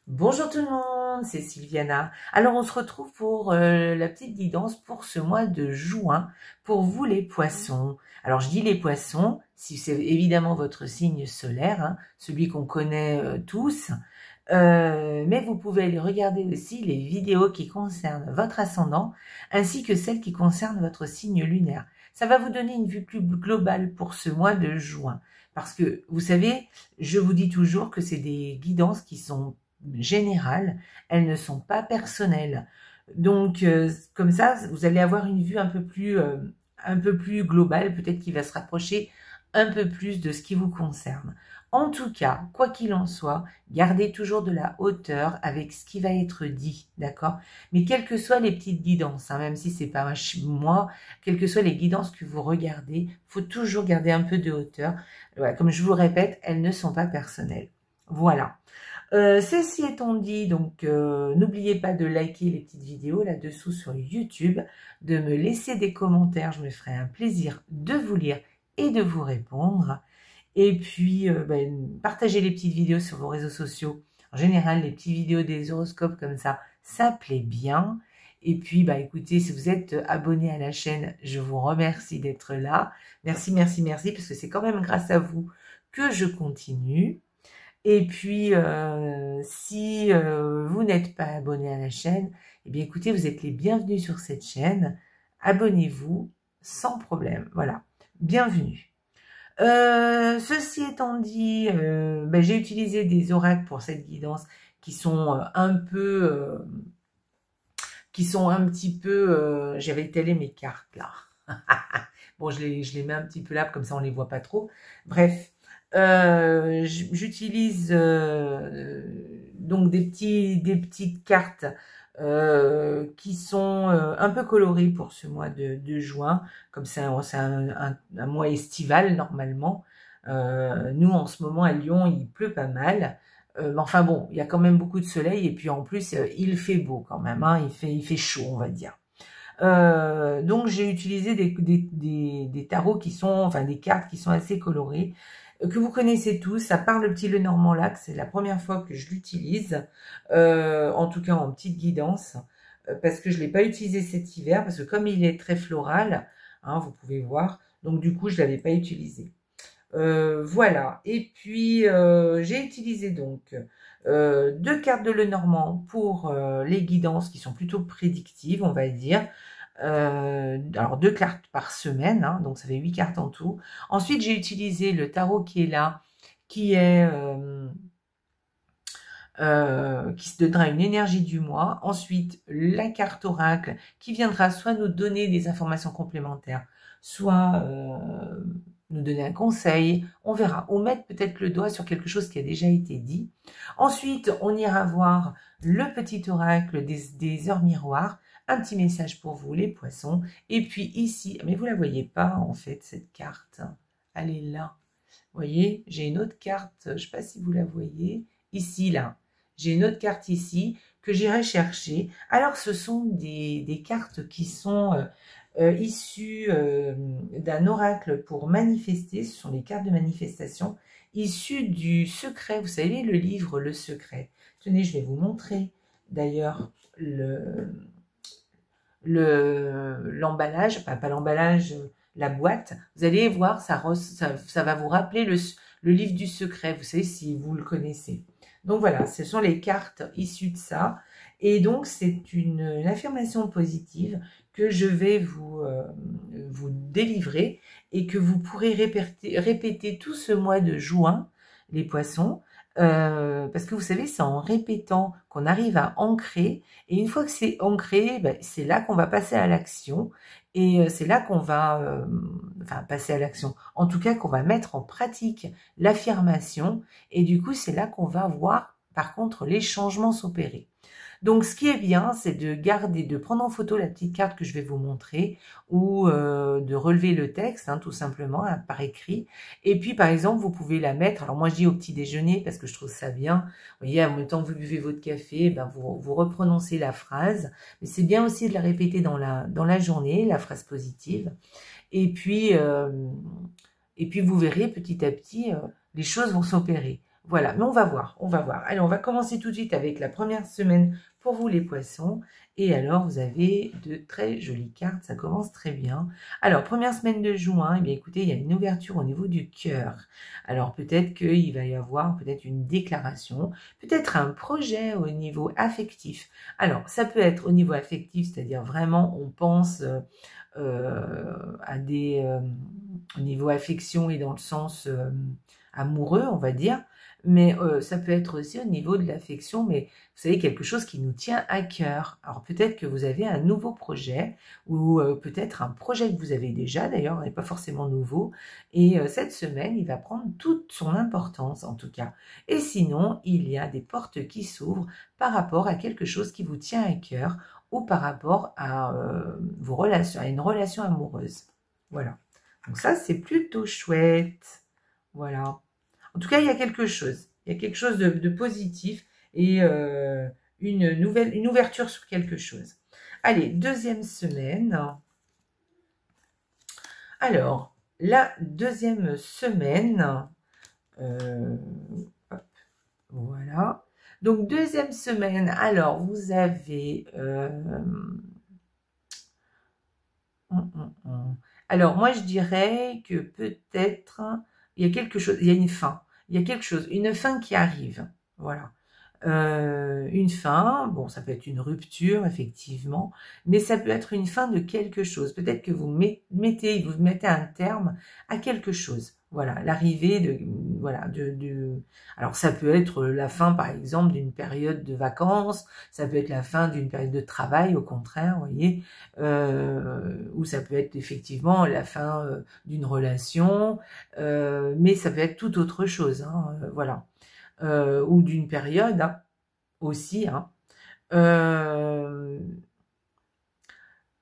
Bonjour tout le monde, c'est Sylviana. Alors on se retrouve pour la petite guidance pour ce mois de juin, pour vous les poissons. Alors je dis les poissons, si c'est évidemment votre signe solaire, hein, celui qu'on connaît tous, mais vous pouvez aller regarder aussi les vidéos qui concernent votre ascendant, ainsi que celles qui concernent votre signe lunaire. Ça va vous donner une vue plus globale pour ce mois de juin. Parce que, vous savez, je vous dis toujours que c'est des guidances qui sont générales, elles ne sont pas personnelles. Donc, comme ça, vous allez avoir une vue un peu plus globale, peut-être qui va se rapprocher un peu plus de ce qui vous concerne. En tout cas, quoi qu'il en soit, gardez toujours de la hauteur avec ce qui va être dit, d'accord? Mais quelles que soient les petites guidances, hein, même si c'est pas moi, quelles que soient les guidances que vous regardez, faut toujours garder un peu de hauteur. Voilà, comme je vous répète, elles ne sont pas personnelles. Voilà. Ceci étant dit, donc n'oubliez pas de liker les petites vidéos là-dessous sur YouTube, de me laisser des commentaires, je me ferai un plaisir de vous lire et de vous répondre. Et puis, partagez les petites vidéos sur vos réseaux sociaux. En général, les petites vidéos des horoscopes comme ça plaît bien. Et puis, écoutez, si vous êtes abonné à la chaîne, je vous remercie d'être là. Merci, merci, merci, parce que c'est quand même grâce à vous que je continue. Et puis, si vous n'êtes pas abonné à la chaîne, eh bien écoutez, vous êtes les bienvenus sur cette chaîne. Abonnez-vous sans problème. Voilà, bienvenue. Ceci étant dit, j'ai utilisé des oracles pour cette guidance qui sont un petit peu, j'avais étalé mes cartes là. Bon, je les mets un petit peu là, comme ça on les voit pas trop. Bref, j'utilise donc des petites cartes qui sont un peu colorées pour ce mois de juin, comme c'est un mois estival normalement. Nous en ce moment à Lyon il pleut pas mal, mais enfin bon, il y a quand même beaucoup de soleil et puis en plus il fait beau quand même, hein, il fait chaud on va dire. Donc j'ai utilisé des tarots qui sont, enfin des cartes qui sont assez colorées, que vous connaissez tous, à part le petit Lenormand Lac, c'est la première fois que je l'utilise, en tout cas en petite guidance, parce que je ne l'ai pas utilisé cet hiver, parce que comme il est très floral, hein, vous pouvez voir, donc du coup je ne l'avais pas utilisé. Voilà, et puis j'ai utilisé donc 2 cartes de Lenormand pour les guidances qui sont plutôt prédictives, on va dire. Alors 2 cartes par semaine, hein, donc ça fait 8 cartes en tout. Ensuite, j'ai utilisé le tarot qui est là, qui se donnera une énergie du mois. Ensuite, la carte oracle qui viendra soit nous donner des informations complémentaires, soit nous donner un conseil, on verra, ou mettre peut-être le doigt sur quelque chose qui a déjà été dit. Ensuite, on ira voir le petit oracle des heures miroirs, un petit message pour vous les poissons, et puis ici, mais vous la voyez pas en fait cette carte, elle est là. Vous voyez, j'ai une autre carte, je ne sais pas si vous la voyez, ici là, j'ai une autre carte ici que j'irai chercher. Alors ce sont des cartes qui sont issues d'un oracle pour manifester, ce sont les cartes de manifestation issues du secret, vous savez le livre Le Secret. Tenez, je vais vous montrer d'ailleurs l'emballage, enfin pas l'emballage, la boîte. Vous allez voir, ça va vous rappeler le livre du secret, vous savez si vous le connaissez. Donc voilà, ce sont les cartes issues de ça. Et donc c'est une affirmation positive que je vais vous délivrer et que vous pourrez répéter tout ce mois de juin, les poissons. Parce que vous savez, c'est en répétant qu'on arrive à ancrer, et une fois que c'est ancré, c'est là qu'on va passer à l'action, et c'est là qu'on va, passer à l'action, en tout cas qu'on va mettre en pratique l'affirmation, et du coup c'est là qu'on va voir par contre les changements s'opérer. Donc, ce qui est bien, c'est de garder, de prendre en photo la petite carte que je vais vous montrer ou de relever le texte, hein, tout simplement, hein, par écrit. Et puis, par exemple, vous pouvez la mettre, alors moi je dis au petit déjeuner parce que je trouve ça bien. Vous voyez, en même temps que vous buvez votre café, vous reprononcez la phrase. Mais c'est bien aussi de la répéter dans la journée, la phrase positive. Et puis vous verrez petit à petit, les choses vont s'opérer. Voilà, mais on va voir, on va voir. Allez, on va commencer tout de suite avec la première semaine pour vous les poissons. Et alors, vous avez de très jolies cartes, ça commence très bien. Alors, première semaine de juin, eh bien écoutez, il y a une ouverture au niveau du cœur. Alors, peut-être qu'il va y avoir peut-être une déclaration, peut-être un projet au niveau affectif. Alors, ça peut être au niveau affectif, c'est-à-dire vraiment, on pense à des... au niveau affection et dans le sens amoureux, on va dire. Mais ça peut être aussi au niveau de l'affection, mais vous savez, quelque chose qui nous tient à cœur. Alors peut-être que vous avez un nouveau projet, ou peut-être un projet que vous avez déjà, d'ailleurs, n'est pas forcément nouveau, et cette semaine, il va prendre toute son importance, en tout cas. Et sinon, il y a des portes qui s'ouvrent par rapport à quelque chose qui vous tient à cœur, ou par rapport à vos relations, à une relation amoureuse. Voilà. Donc ça, c'est plutôt chouette. Voilà. En tout cas, il y a quelque chose. Il y a quelque chose de positif et une ouverture sur quelque chose. Allez, deuxième semaine. Alors, la deuxième semaine. Hop, voilà. Donc, deuxième semaine. Alors, vous avez... Alors, moi, je dirais que peut-être, il y a quelque chose, il y a une fin. Il y a quelque chose, une fin qui arrive. Voilà. Une fin, bon, ça peut être une rupture, effectivement, mais ça peut être une fin de quelque chose. Peut-être que vous mettez un terme à quelque chose. Voilà, l'arrivée de, voilà, alors ça peut être la fin, par exemple, d'une période de vacances, ça peut être la fin d'une période de travail, au contraire, vous voyez, ou ça peut être effectivement la fin d'une relation, mais ça peut être tout autre chose, hein, voilà. Ou d'une période hein, aussi. Hein.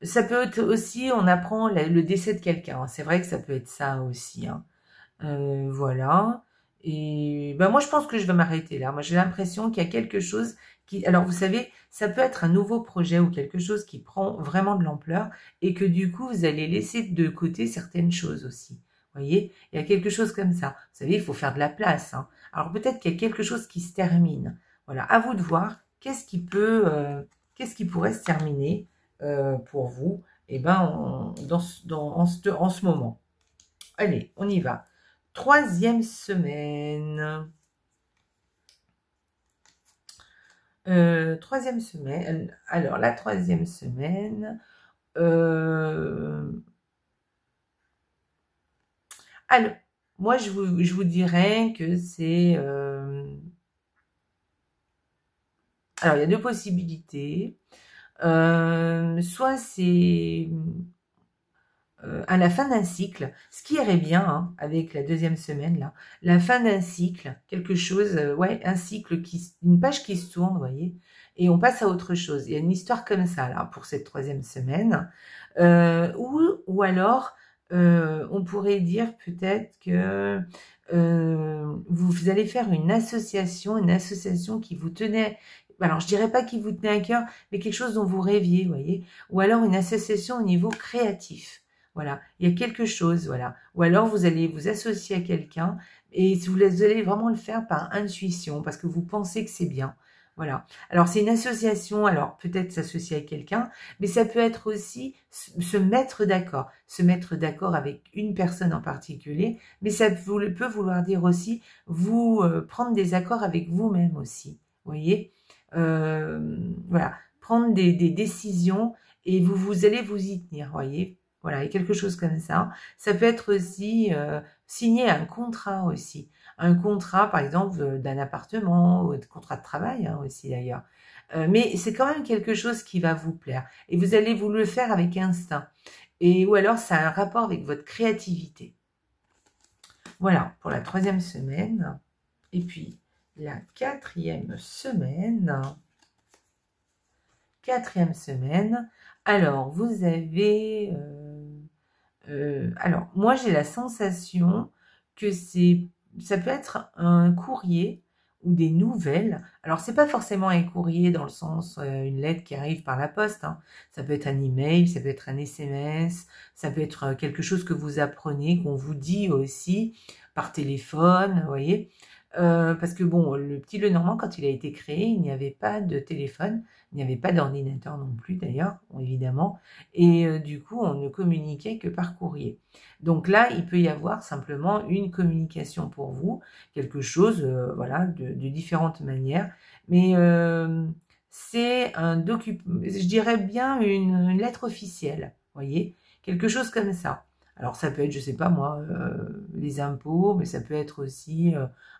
Ça peut être aussi, on apprend le décès de quelqu'un. Hein. C'est vrai que ça peut être ça aussi. Hein. Voilà. Et ben moi, je pense que je vais m'arrêter là. Moi, j'ai l'impression qu'il y a quelque chose qui... Alors, vous savez, ça peut être un nouveau projet ou quelque chose qui prend vraiment de l'ampleur et que du coup, vous allez laisser de côté certaines choses aussi. Vous voyez, il y a quelque chose comme ça. Vous savez, il faut faire de la place. Hein. Alors, peut-être qu'il y a quelque chose qui se termine. Voilà, à vous de voir qu'est-ce qui pourrait se terminer pour vous et ben, en ce moment. Allez, on y va. Troisième semaine. Troisième semaine. Alors, la troisième semaine. Alors, moi, je vous dirais que c'est... alors, il y a deux possibilités. Soit c'est... à la fin d'un cycle, ce qui irait bien hein, avec la deuxième semaine là, la fin d'un cycle, quelque chose, ouais, un cycle une page qui se tourne, vous voyez, et on passe à autre chose. Il y a une histoire comme ça là pour cette troisième semaine, ou alors on pourrait dire peut-être que vous allez faire une association qui vous tenait. Alors, je dirais pas qui vous tenait à cœur, mais quelque chose dont vous rêviez, vous voyez, ou alors une association au niveau créatif. Voilà, il y a quelque chose, voilà. Ou alors vous allez vous associer à quelqu'un et vous allez vraiment le faire par intuition parce que vous pensez que c'est bien. Voilà. Alors c'est une association, alors peut-être s'associer à quelqu'un, mais ça peut être aussi se mettre d'accord avec une personne en particulier, mais ça peut vouloir dire aussi vous prendre des accords avec vous-même aussi. Vous voyez, voilà, prendre des décisions et vous allez vous y tenir, voyez. Voilà, il y a quelque chose comme ça. Ça peut être aussi signer un contrat aussi. Un contrat, par exemple, d'un appartement ou de contrat de travail hein, aussi d'ailleurs. Mais c'est quand même quelque chose qui va vous plaire. Et vous allez vous le faire avec instinct. Ou alors, ça a un rapport avec votre créativité. Voilà, pour la troisième semaine. Et puis, la quatrième semaine. Alors, vous avez... alors, moi, j'ai la sensation que ça peut être un courrier ou des nouvelles. Alors, c'est pas forcément un courrier dans le sens une lettre qui arrive par la poste. Hein. Ça peut être un email, ça peut être un SMS, ça peut être quelque chose que vous apprenez, qu'on vous dit aussi par téléphone, vous voyez. Parce que bon, le petit Lenormand, quand il a été créé, il n'y avait pas de téléphone, il n'y avait pas d'ordinateur non plus d'ailleurs, bon, évidemment, et du coup, on ne communiquait que par courrier. Donc là, il peut y avoir simplement une communication pour vous, quelque chose, voilà, de différentes manières, mais c'est un document, je dirais bien une lettre officielle, voyez, quelque chose comme ça. Alors ça peut être, je sais pas moi, les impôts, mais ça peut être aussi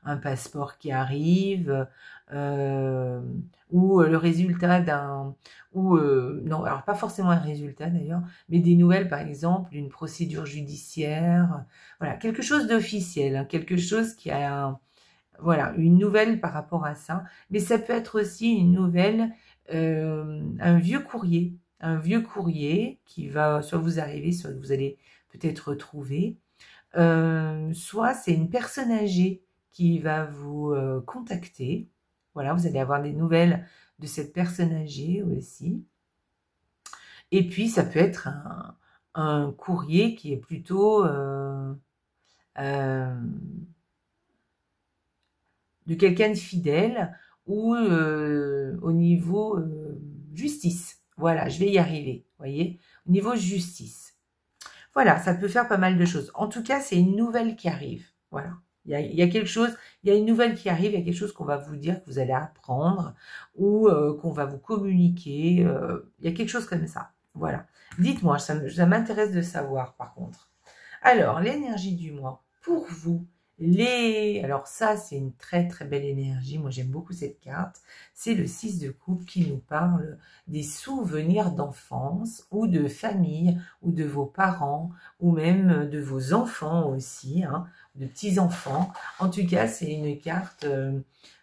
un passeport qui arrive, euh, ou le résultat d'un, ou non, alors pas forcément un résultat d'ailleurs, mais des nouvelles par exemple d'une procédure judiciaire, voilà, quelque chose d'officiel, hein, quelque chose qui a, voilà, une nouvelle par rapport à ça, mais ça peut être aussi une nouvelle, un vieux courrier qui va soit vous arriver, soit vous allez peut-être retrouver, soit c'est une personne âgée qui va vous contacter. Voilà, vous allez avoir des nouvelles de cette personne âgée aussi. Et puis, ça peut être un courrier qui est plutôt de quelqu'un de fidèle ou au niveau justice. Voilà, je vais y arriver, voyez, au niveau justice. Voilà, ça peut faire pas mal de choses. En tout cas, c'est une nouvelle qui arrive. Voilà. Il y a quelque chose, il y a une nouvelle qui arrive, il y a quelque chose qu'on va vous dire, que vous allez apprendre, ou qu'on va vous communiquer. Il y a quelque chose comme ça. Voilà. Dites-moi, ça m'intéresse de savoir par contre. Alors, l'énergie du mois, pour vous, alors ça, c'est une très très belle énergie. Moi, j'aime beaucoup cette carte. C'est le 6 de coupe qui nous parle des souvenirs d'enfance ou de famille ou de vos parents ou même de vos enfants aussi, hein, de petits-enfants. En tout cas, c'est une carte...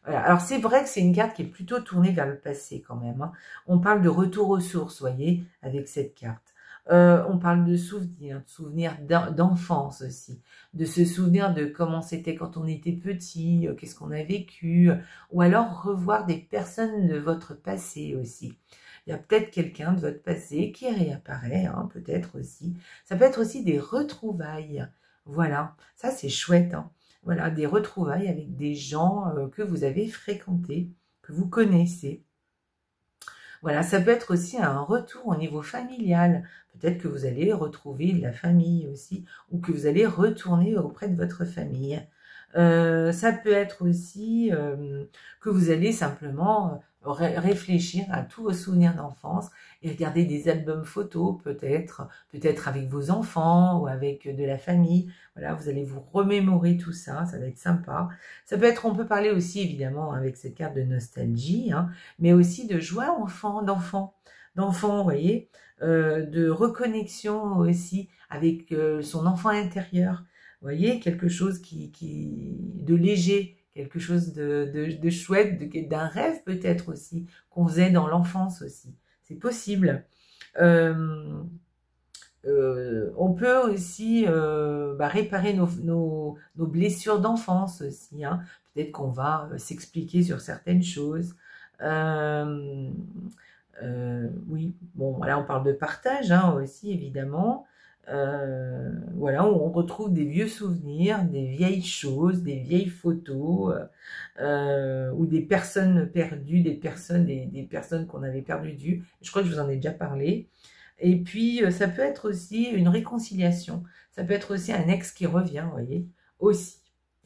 voilà. Alors, c'est vrai que c'est une carte qui est plutôt tournée vers le passé quand même, hein. On parle de retour aux sources, voyez, avec cette carte. On parle de souvenirs d'enfance aussi, de se souvenir de comment c'était quand on était petit, qu'est-ce qu'on a vécu, ou alors revoir des personnes de votre passé aussi. Il y a peut-être quelqu'un de votre passé qui réapparaît, hein, peut-être aussi. Ça peut être aussi des retrouvailles. Voilà, ça c'est chouette, hein. Voilà, des retrouvailles avec des gens que vous avez fréquentés, que vous connaissez. Voilà, ça peut être aussi un retour au niveau familial. Peut-être que vous allez retrouver de la famille aussi, ou que vous allez retourner auprès de votre famille. Ça peut être aussi que vous allez simplement réfléchir à tous vos souvenirs d'enfance et regarder des albums photos, peut-être avec vos enfants ou avec de la famille. Voilà, vous allez vous remémorer tout ça, ça va être sympa. Ça peut être, on peut parler aussi évidemment avec cette carte de nostalgie, hein, mais aussi de joie d'enfant, vous voyez, de reconnexion aussi avec son enfant intérieur. Vous voyez, quelque chose de léger, quelque chose de chouette, d'un rêve peut-être aussi, qu'on faisait dans l'enfance aussi. C'est possible. On peut aussi réparer nos blessures d'enfance aussi, hein. Peut-être qu'on va s'expliquer sur certaines choses. Oui, bon, voilà, on parle de partage, hein, aussi, évidemment. Voilà, on retrouve des vieux souvenirs, des vieilles choses, des vieilles photos, ou des personnes perdues, des personnes qu'on avait perdues de vue. Je crois que je vous en ai déjà parlé. Et puis, ça peut être aussi une réconciliation. Ça peut être aussi un ex qui revient, vous voyez, aussi.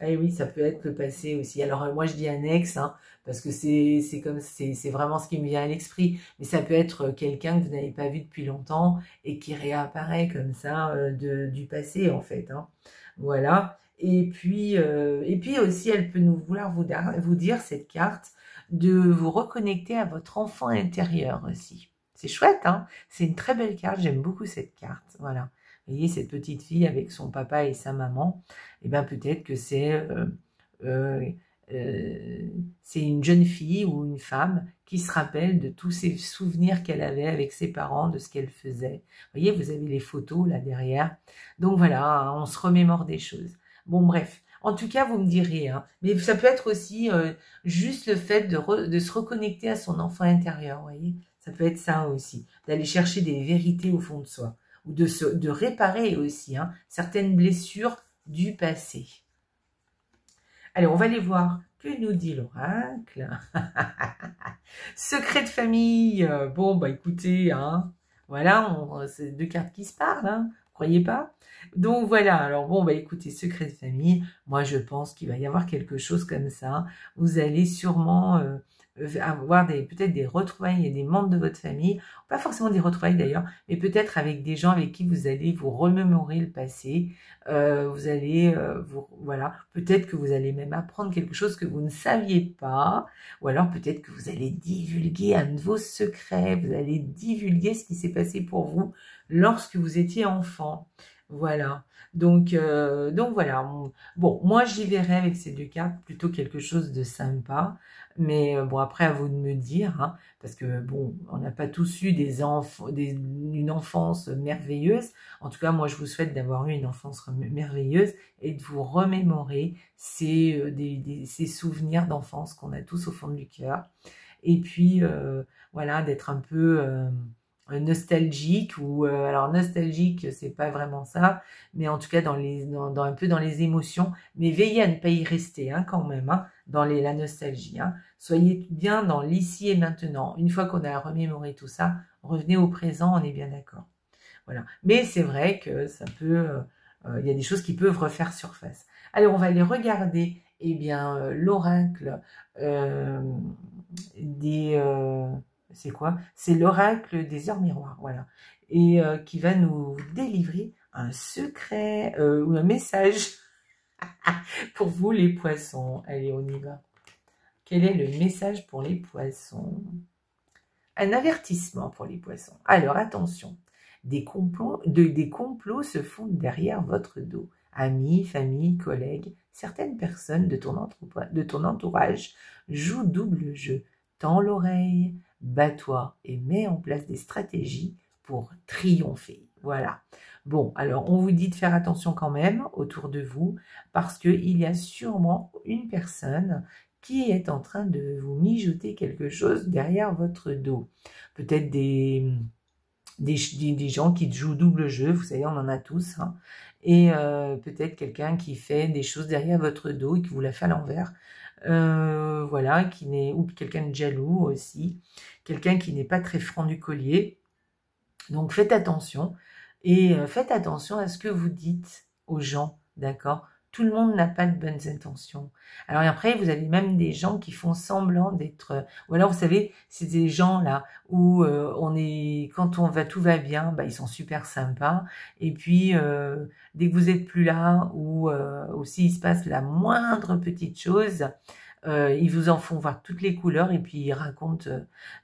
Et oui, ça peut être le passé aussi. Alors, moi, je dis un ex, hein, parce que c'est vraiment ce qui me vient à l'esprit. Mais ça peut être quelqu'un que vous n'avez pas vu depuis longtemps et qui réapparaît comme ça du passé, en fait, hein. Voilà. Et puis aussi, elle peut vouloir vous dire, cette carte, de vous reconnecter à votre enfant intérieur aussi. C'est chouette, hein? C'est une très belle carte, j'aime beaucoup cette carte, voilà. Vous voyez, cette petite fille avec son papa et sa maman, et bien peut-être que euh, c'est une jeune fille ou une femme qui se rappelle de tous ces souvenirs qu'elle avait avec ses parents, de ce qu'elle faisait. Vous voyez, vous avez les photos là derrière. Donc voilà, on se remémore des choses. Bon, bref. En tout cas, vous me direz, hein. Mais ça peut être aussi juste le fait de se reconnecter à son enfant intérieur, vous voyez. Ça peut être ça aussi, d'aller chercher des vérités au fond de soi, ou de réparer aussi, hein, certaines blessures du passé. Allez, on va aller voir. Que nous dit l'oracle? Secret de famille. Bon, bah écoutez, hein, voilà, c'est deux cartes qui se parlent, hein, croyez pas? Donc voilà, alors bon, bah écoutez, secret de famille, moi je pense qu'il va y avoir quelque chose comme ça. Vous allez sûrement avoir peut-être des retrouvailles et des membres de votre famille, pas forcément des retrouvailles d'ailleurs, mais peut-être avec des gens avec qui vous allez vous remémorer le passé. Vous allez, voilà, peut-être que vous allez même apprendre quelque chose que vous ne saviez pas, ou alors peut-être que vous allez divulguer un de vos secrets, vous allez divulguer ce qui s'est passé pour vous lorsque vous étiez enfant. Voilà. Donc voilà. Bon, moi j'y verrai avec ces deux cartes plutôt quelque chose de sympa. Mais bon, après à vous de me dire, hein, parce que bon, on n'a pas tous eu une enfance merveilleuse. En tout cas, moi je vous souhaite d'avoir eu une enfance merveilleuse et de vous remémorer ces souvenirs d'enfance qu'on a tous au fond du cœur. Et puis voilà, d'être un peu nostalgique ou alors nostalgique, c'est pas vraiment ça, mais en tout cas un peu dans les émotions, mais veillez à ne pas y rester, hein, quand même, hein, dans la nostalgie, hein. Soyez bien dans l'ici et maintenant. Une fois qu'on a remémoré tout ça, revenez au présent, on est bien d'accord. Voilà. Mais c'est vrai que ça peut, il y a des choses qui peuvent refaire surface. Allez, on va aller regarder, eh bien, l'oracle c'est quoi? C'est l'oracle des heures miroirs, voilà. Et qui va nous délivrer un secret ou un message pour vous les poissons. Allez, on y va. Quel est le message pour les poissons? Un avertissement pour les poissons. Alors, attention, des complots se font derrière votre dos. Amis, famille, collègues, certaines personnes de ton entourage jouent double jeu. Tends l'oreille, bats-toi et mets en place des stratégies pour triompher. Voilà. Bon, alors on vous dit de faire attention quand même autour de vous parce qu'il y a sûrement une personne qui est en train de vous mijoter quelque chose derrière votre dos. Peut-être des gens qui jouent double jeu, vous savez, on en a tous, hein. Et peut-être quelqu'un qui fait des choses derrière votre dos et qui vous la fait à l'envers. Voilà, ou quelqu'un de jaloux aussi, quelqu'un qui n'est pas très franc du collier. Donc faites attention et faites attention à ce que vous dites aux gens, d'accord? Tout le monde n'a pas de bonnes intentions. Alors après, vous avez même des gens qui font semblant d'être... ou alors, vous savez, c'est des gens là où tout va bien, bah, ils sont super sympas. Et puis, dès que vous êtes plus là, ou s'il se passe la moindre petite chose, ils vous en font voir toutes les couleurs et puis ils racontent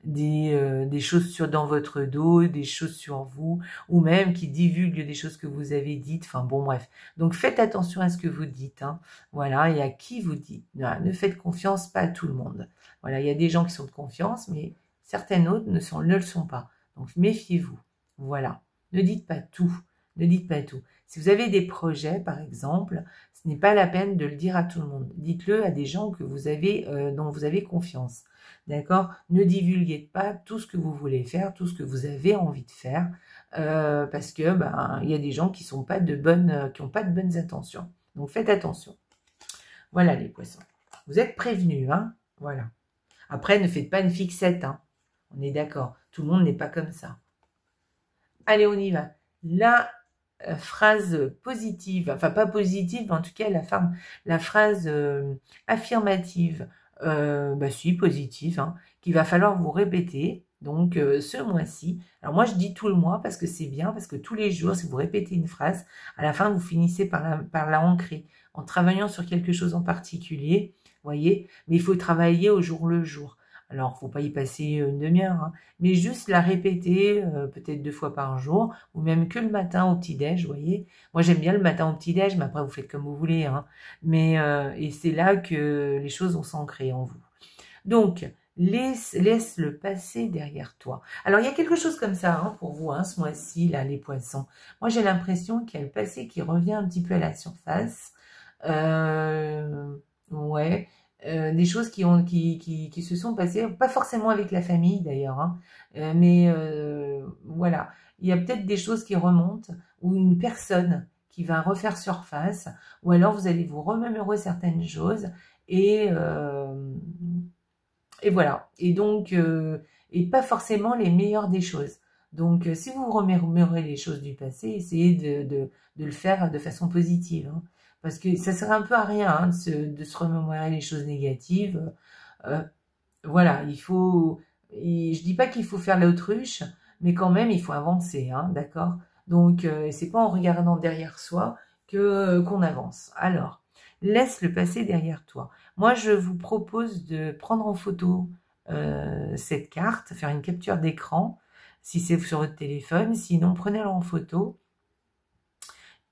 des choses dans votre dos, des choses sur vous, ou même qui divulguent des choses que vous avez dites. Enfin bon, bref. Donc faites attention à ce que vous dites, hein. Voilà, et à qui vous dites. Voilà, ne faites confiance pas à tout le monde. Voilà, il y a des gens qui sont de confiance, mais certaines autres ne le sont pas. Donc méfiez-vous. Voilà. Ne dites pas tout. Ne dites pas tout. Si vous avez des projets, par exemple, ce n'est pas la peine de le dire à tout le monde. Dites-le à des gens que dont vous avez confiance. D'accord? Ne divulguez pas tout ce que vous voulez faire, tout ce que vous avez envie de faire, parce que il y a des gens qui n'ont pas de bonnes intentions. Donc faites attention. Voilà les poissons. Vous êtes prévenus, hein? Voilà. Après, ne faites pas une fixette, hein? On est d'accord. Tout le monde n'est pas comme ça. Allez, on y va. La phrase positive, enfin pas positive, mais en tout cas la phrase affirmative, si positive, hein, qu'il va falloir vous répéter. Donc ce mois-ci, alors moi je dis tout le mois parce que c'est bien, parce que tous les jours, si vous répétez une phrase, à la fin vous finissez par la ancrer, en travaillant sur quelque chose en particulier, voyez, mais il faut travailler au jour le jour. Alors, faut pas y passer une demi-heure, hein, mais juste la répéter peut-être 2 fois par jour, ou même que le matin au petit-déj, vous voyez. Moi, j'aime bien le matin au petit-déj, mais après, vous faites comme vous voulez, hein. Mais, et c'est là que les choses vont s'ancrer en vous. Donc, laisse le passé derrière toi. Alors, il y a quelque chose comme ça, hein, pour vous, hein, ce mois-ci, là, les poissons. Moi, j'ai l'impression qu'il y a le passé qui revient un petit peu à la surface. Ouais. Des choses qui se sont passées, pas forcément avec la famille d'ailleurs, hein, mais voilà, il y a peut-être des choses qui remontent ou une personne qui va refaire surface, ou alors vous allez vous remémorer certaines choses, et voilà. Et donc, et pas forcément les meilleures des choses. Donc, si vous vous remémorez les choses du passé, essayez de le faire de façon positive, hein. Parce que ça sert un peu à rien, hein, de se remémorer les choses négatives. Voilà, il faut... je dis pas qu'il faut faire l'autruche, mais quand même, il faut avancer, hein, d'accord? Donc, c'est pas en regardant derrière soi qu'on avance. Alors, laisse le passé derrière toi. Moi, je vous propose de prendre en photo cette carte, faire une capture d'écran, si c'est sur votre téléphone. Sinon, prenez-la en photo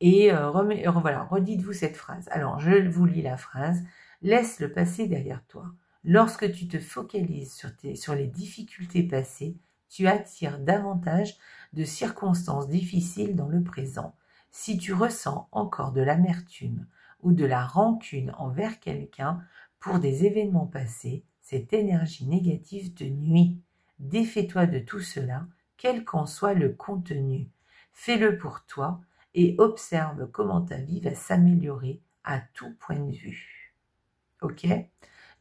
et voilà, redites-vous cette phrase. Alors, je vous lis la phrase. Laisse le passé derrière toi. Lorsque tu te focalises sur les difficultés passées, tu attires davantage de circonstances difficiles dans le présent. Si tu ressens encore de l'amertume ou de la rancune envers quelqu'un pour des événements passés, cette énergie négative te nuit. Défais-toi de tout cela, quel qu'en soit le contenu. Fais-le pour toi et observe comment ta vie va s'améliorer à tout point de vue. Ok ?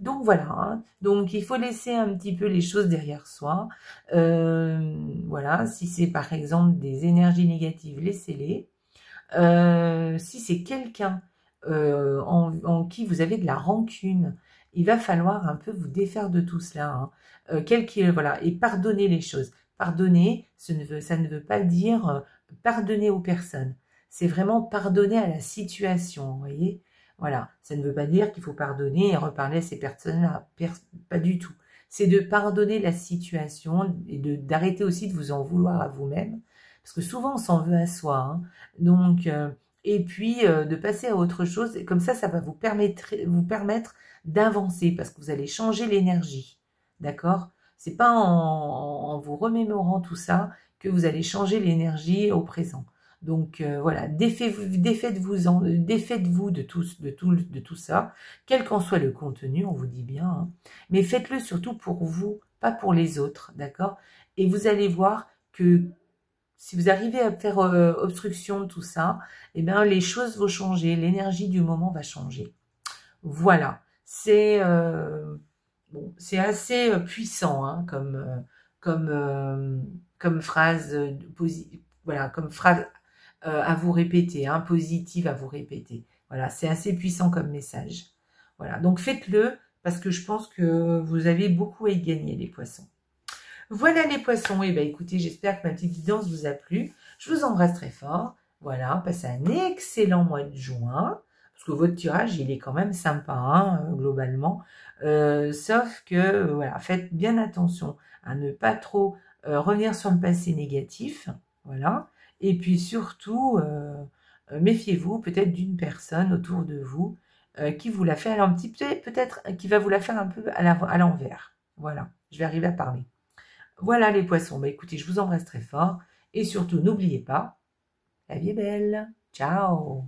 Donc voilà, hein. Donc il faut laisser un petit peu les choses derrière soi. Voilà, si c'est par exemple des énergies négatives, laissez-les. Si c'est quelqu'un en qui vous avez de la rancune, il va falloir un peu vous défaire de tout cela, hein. Voilà, et pardonner les choses. Pardonner, ça ne veut pas dire pardonner aux personnes. C'est vraiment pardonner à la situation, vous voyez ? Voilà, ça ne veut pas dire qu'il faut pardonner et reparler à ces personnes-là, pas du tout. C'est de pardonner la situation et d'arrêter aussi de vous en vouloir à vous-même, parce que souvent on s'en veut à soi, hein. Donc, et puis de passer à autre chose, et comme ça va vous permettre d'avancer, parce que vous allez changer l'énergie, d'accord? C'est pas en vous remémorant tout ça que vous allez changer l'énergie au présent. Donc voilà, défaites-vous de tout ça, quel qu'en soit le contenu, on vous dit bien, hein. Mais faites-le surtout pour vous, pas pour les autres, d'accord? Et vous allez voir que si vous arrivez à faire obstruction de tout ça, eh bien les choses vont changer, l'énergie du moment va changer. Voilà, c'est c'est assez puissant, hein, comme phrase voilà, comme phrase à vous répéter, hein, positive à vous répéter. Voilà, c'est assez puissant comme message. Voilà, donc faites-le parce que je pense que vous avez beaucoup à y gagner, les poissons. Voilà les poissons, et bien écoutez, j'espère que ma petite guidance vous a plu. Je vous embrasse très fort. Voilà, passez un excellent mois de juin, parce que votre tirage, il est quand même sympa, hein, globalement. Sauf que, voilà, faites bien attention à ne pas trop revenir sur le passé négatif. Voilà. Et puis surtout, méfiez-vous peut-être d'une personne autour de vous qui vous la fait un petit peu, peut-être qui va vous la faire un peu à l'envers. Voilà, je vais arriver à parler. Voilà les poissons, bah écoutez, je vous embrasse très fort et surtout n'oubliez pas, la vie est belle. Ciao.